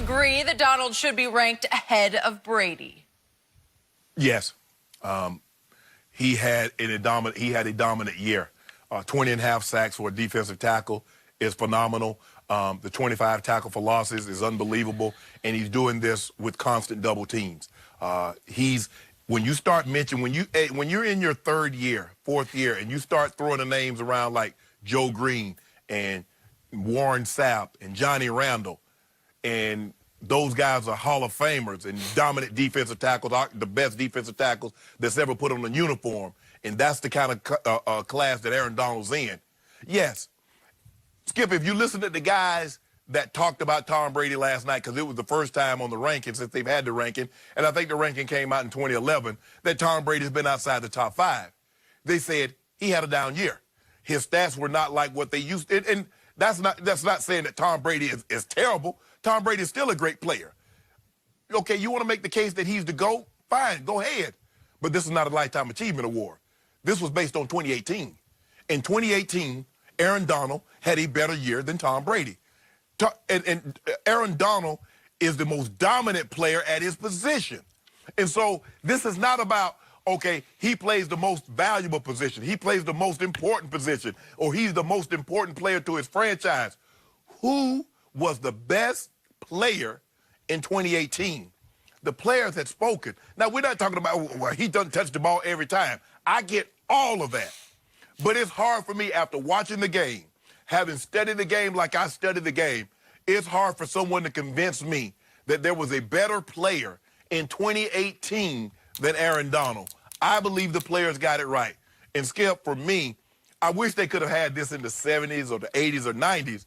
agree that Donald should be ranked ahead of Brady? Yes. He had a dominant year. 20 and a half sacks for a defensive tackle is phenomenal. The 25 tackle for losses is unbelievable, and he's doing this with constant double teams. When you start mentioning, when you're in your third year, fourth year, and you start throwing the names around like Joe Green and Warren Sapp and Johnny Randall, and those guys are Hall of Famers and dominant defensive tackles, the best defensive tackles that's ever put on a uniform, and that's the kind of class that Aaron Donald's in. Yes, Skip, if you listen to the guys that talked about Tom Brady last night, because it was the first time on the ranking since they've had the ranking, and I think the ranking came out in 2011, that Tom Brady's been outside the top 5. They said he had a down year. His stats were not like what they used to, and that's not saying that Tom Brady is terrible. Tom Brady is still a great player. Okay, you want to make the case that he's the GOAT? Fine, go ahead. But this is not a Lifetime Achievement Award. This was based on 2018. In 2018, Aaron Donald had a better year than Tom Brady. And Aaron Donald is the most dominant player at his position. And so this is not about, okay, he plays the most valuable position. He plays the most important position, or he's the most important player to his franchise. Who was the best player in 2018? The players had spoken. Now, we're not talking about, well, he doesn't touch the ball every time. I get all of that. But it's hard for me after watching the game, having studied the game like I studied the game, it's hard for someone to convince me that there was a better player in 2018 than Aaron Donald. I believe the players got it right. And Skip, for me, I wish they could have had this in the 70s or the 80s or 90s,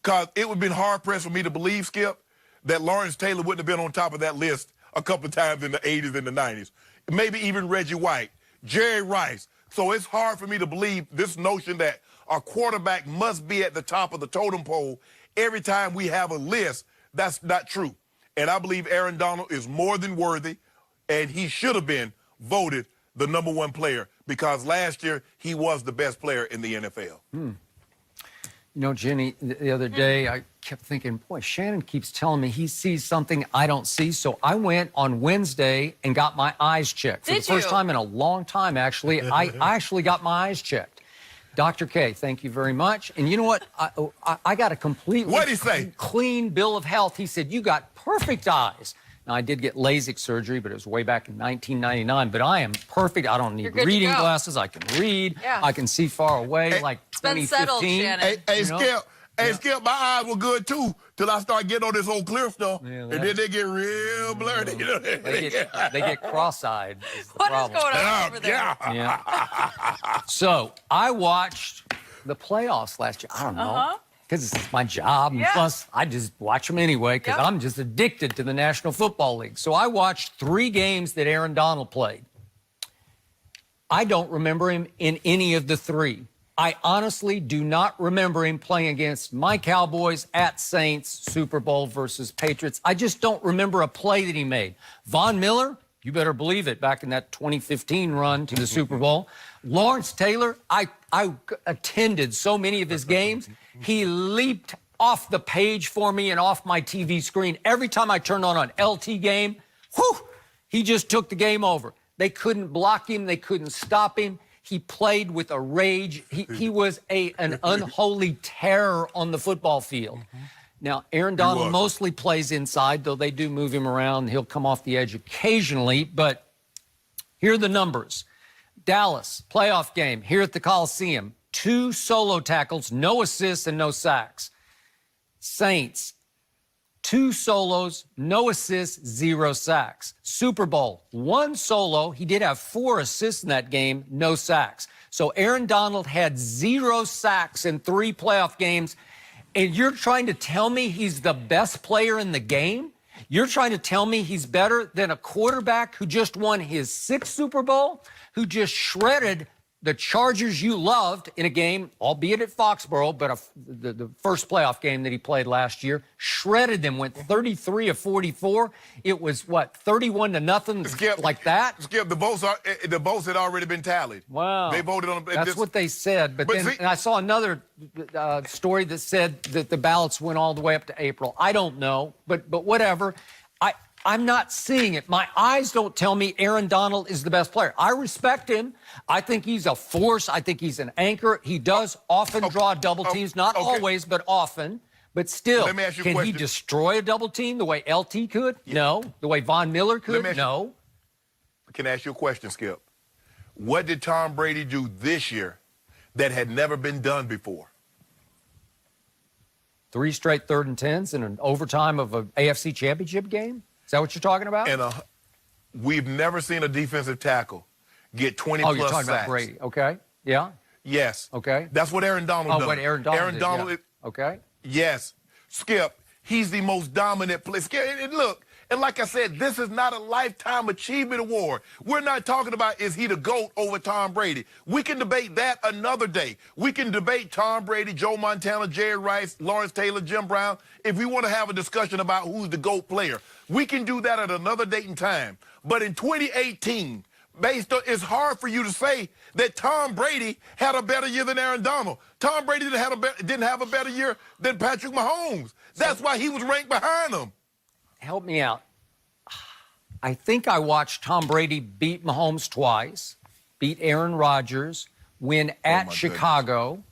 because it would have been hard-pressed for me to believe, Skip, that Lawrence Taylor wouldn't have been on top of that list a couple of times in the 80s and the 90s. Maybe even Reggie White, Jerry Rice. So it's hard for me to believe this notion that our quarterback must be at the top of the totem pole every time we have a list. That's not true. And I believe Aaron Donald is more than worthy, and he should have been voted the #1 player, because last year he was the best player in the NFL. You know, Jenny, the other day I kept thinking, boy, Shannon keeps telling me he sees something I don't see. So I went on Wednesday and got my eyes checked. For the first time in a long time, actually. I actually got my eyes checked. Dr. K, thank you very much. And you know what? I got a completely clean bill of health. He said, you got perfect eyes. Now, I did get LASIK surgery, but it was way back in 1999. But I am perfect. I don't need reading glasses. I can read. Yeah. I can see far away, like 2015. Settled, hey, Skip. Hey, Skip, my eyes were good, too, till I started getting on this old clear stuff. Yeah, and then they get real blurry. They get cross-eyed. What is going on over there? Yeah. So I watched the playoffs last year. I don't know. Because it's my job, and plus I just watch them anyway, because I'm just addicted to the National Football League. So I watched 3 games that Aaron Donald played. I don't remember him in any of the 3. I honestly do not remember him playing against my Cowboys, at Saints, Super Bowl versus Patriots. I just don't remember a play that he made. Von Miller, you better believe it, back in that 2015 run to the Super Bowl. Lawrence Taylor, I attended so many of his games. He leaped off the page for me and off my TV screen. Every time I turned on an LT game, he just took the game over. They couldn't block him. They couldn't stop him. He played with a rage. He was an unholy terror on the football field. Now, Aaron Donald mostly plays inside, though they do move him around. He'll come off the edge occasionally, but here are the numbers. Dallas, playoff game, here at the Coliseum. 2 solo tackles, no assists, and no sacks. Saints, 2 solos, no assists, 0 sacks. Super Bowl, 1 solo. He did have 4 assists in that game, no sacks. So Aaron Donald had 0 sacks in 3 playoff games. And you're trying to tell me he's the best player in the game? You're trying to tell me he's better than a quarterback who just won his 6th Super Bowl, who just shredded the Chargers you loved in a game, albeit at Foxborough, but the first playoff game that he played last year, shredded them, went 33 of 44. It was, what, 31-0, Skip, like that? Skip, the votes had already been tallied. Wow. They voted on That's what they said. But then and I saw another story that said that the ballots went all the way up to April. I don't know, but whatever. I'm not seeing it. My eyes don't tell me Aaron Donald is the best player. I respect him. I think he's a force. I think he's an anchor. He does often draw double teams, not always, but often. But still, Let me ask you a can he question. destroy a double team the way LT could? Yeah. No. The way Von Miller could? No. Can I ask you a question, Skip? What did Tom Brady do this year that had never been done before? 3 straight 3rd and 10s in an overtime of an AFC championship game? Is that what you're talking about? And we've never seen a defensive tackle get 20 plus sacks. Oh, you're talking about Brady. Okay. Yeah. Yes. Okay. That's what Aaron Donald does. Oh, what Aaron Donald did, yeah. Okay. Yes. Skip, he's the most dominant player. Skip, and look, and like I said, this is not a Lifetime Achievement Award. We're not talking about is he the GOAT over Tom Brady. We can debate that another day. We can debate Tom Brady, Joe Montana, Jerry Rice, Lawrence Taylor, Jim Brown. If we want to have a discussion about who's the GOAT player, we can do that at another date and time. But in 2018, it's hard for you to say that Tom Brady had a better year than Aaron Donald. Tom Brady didn't have a better year than Patrick Mahomes. That's why he was ranked behind him. Help me out. I think I watched Tom Brady beat Mahomes twice, beat Aaron Rodgers, win at Chicago,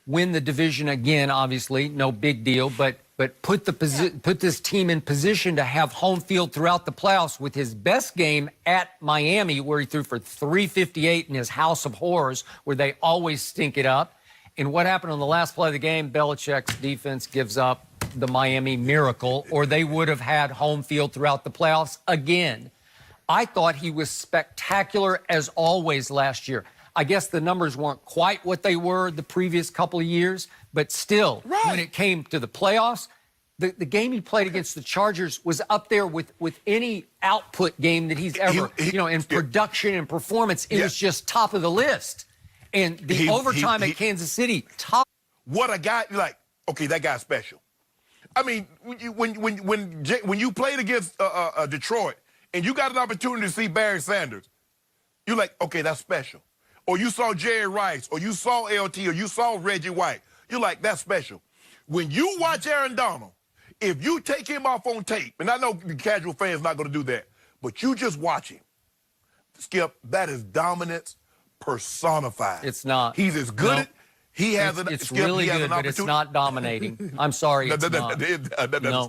win the division again, obviously, no big deal, but put this team in position to have home field throughout the playoffs with his best game at Miami, where he threw for 358 in his house of horrors, where they always stink it up. And what happened on the last play of the game? Belichick's defense gives up the Miami Miracle, or they would have had home field throughout the playoffs again. I thought he was spectacular as always last year. I guess the numbers weren't quite what they were the previous couple of years, but still, when it came to the playoffs, the game he played against the Chargers was up there with any output game that he's ever, in production and performance. It was just top of the list. And the overtime at Kansas City, top. What a guy, okay, that guy's special. I mean, when you played against Detroit and you got an opportunity to see Barry Sanders, you're like, okay, that's special. Or you saw Jerry Rice, or you saw LT, or you saw Reggie White. You're like, that's special. When you watch Aaron Donald, if you take him off on tape, and I know the casual fan's not going to do that, but you just watch him, Skip, that is dominance personified. It's not. He's as good at. He has it's Skip, really he has good, an but it's not dominating. I'm sorry, it's not. No.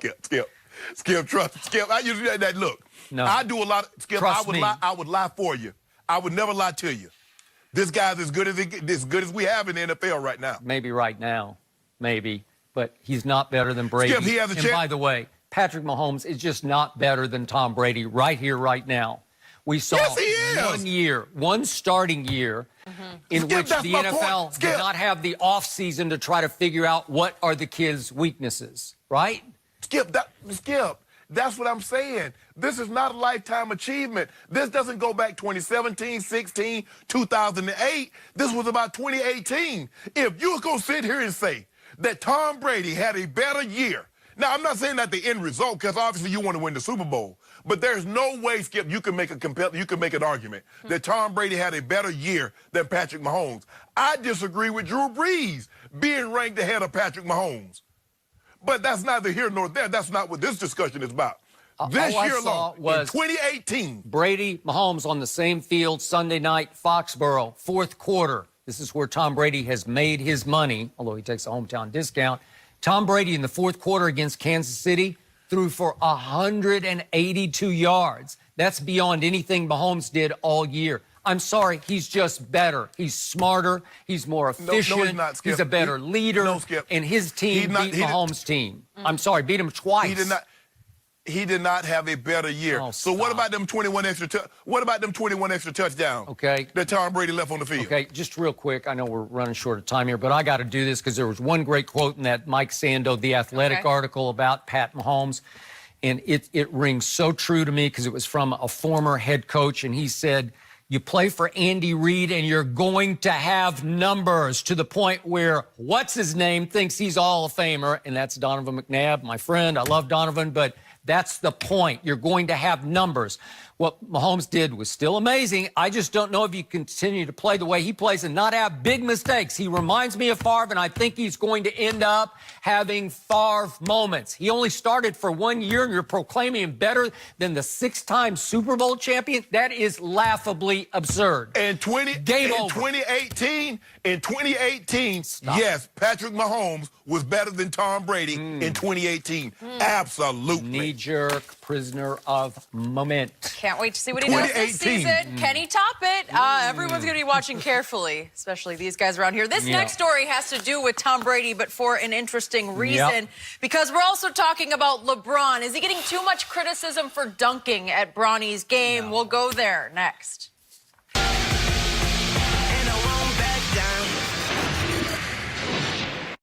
Skip, trust. Skip, I usually that. Look, I do a lot. Skip, I would lie for you. I would never lie to you. This guy's as good as we have in the NFL right now. Maybe right now, maybe, but he's not better than Brady. Skip, he has a chance. And by the way, Patrick Mahomes is just not better than Tom Brady right here, right now. We saw 1 year, one starting year, in which the NFL did not have the offseason to try to figure out what are the kids' weaknesses, right? Skip, that's what I'm saying. This is not a lifetime achievement. This doesn't go back 2017, 16, 2008. This was about 2018. If you're going to sit here and say that Tom Brady had a better year, now, I'm not saying that the end result, because obviously you want to win the Super Bowl, but there's no way, Skip, you can make an argument that Tom Brady had a better year than Patrick Mahomes. I disagree with Drew Brees being ranked ahead of Patrick Mahomes. But that's neither here nor there. That's not what this discussion is about. This year alone, in 2018. Brady, Mahomes on the same field Sunday night, Foxborough, fourth quarter. This is where Tom Brady has made his money, although he takes a hometown discount. Tom Brady in the fourth quarter against Kansas City threw for 182 yards. That's beyond anything Mahomes did all year. I'm sorry, he's just better. He's smarter. He's more efficient. No, he's not, Skip. He's a better leader. No, Skip. And his team beat Mahomes' team. I'm sorry, beat him twice. He did not have a better year. Oh, so what about them 21 extra touchdowns? Okay. That Tom Brady left on the field? Okay, just real quick. I know we're running short of time here, but I got to do this because there was one great quote in that Mike Sando, The Athletic article about Pat Mahomes, and it rings so true to me because it was from a former head coach, and he said, You play for Andy Reid, and you're going to have numbers to the point where what's-his-name thinks he's a Hall of Famer, and that's Donovan McNabb, my friend. I love Donovan, but that's the point. You're going to have numbers. What Mahomes did was still amazing. I just don't know if you continue to play the way he plays and not have big mistakes. He reminds me of Favre, and I think he's going to end up having Favre moments. He only started for 1 year, and you're proclaiming him better than the 6-time Super Bowl champion? That is laughably absurd. Game over. 2018, yes, Patrick Mahomes was better than Tom Brady in 2018. Absolutely. Knee-jerk, prisoner of moment. Can't wait to see what he does this season. Can he top it? Everyone's going to be watching carefully, especially these guys around here. This next story has to do with Tom Brady, but for an interesting reason, because we're also talking about LeBron. Is he getting too much criticism for dunking at Bronny's game? We'll go there next.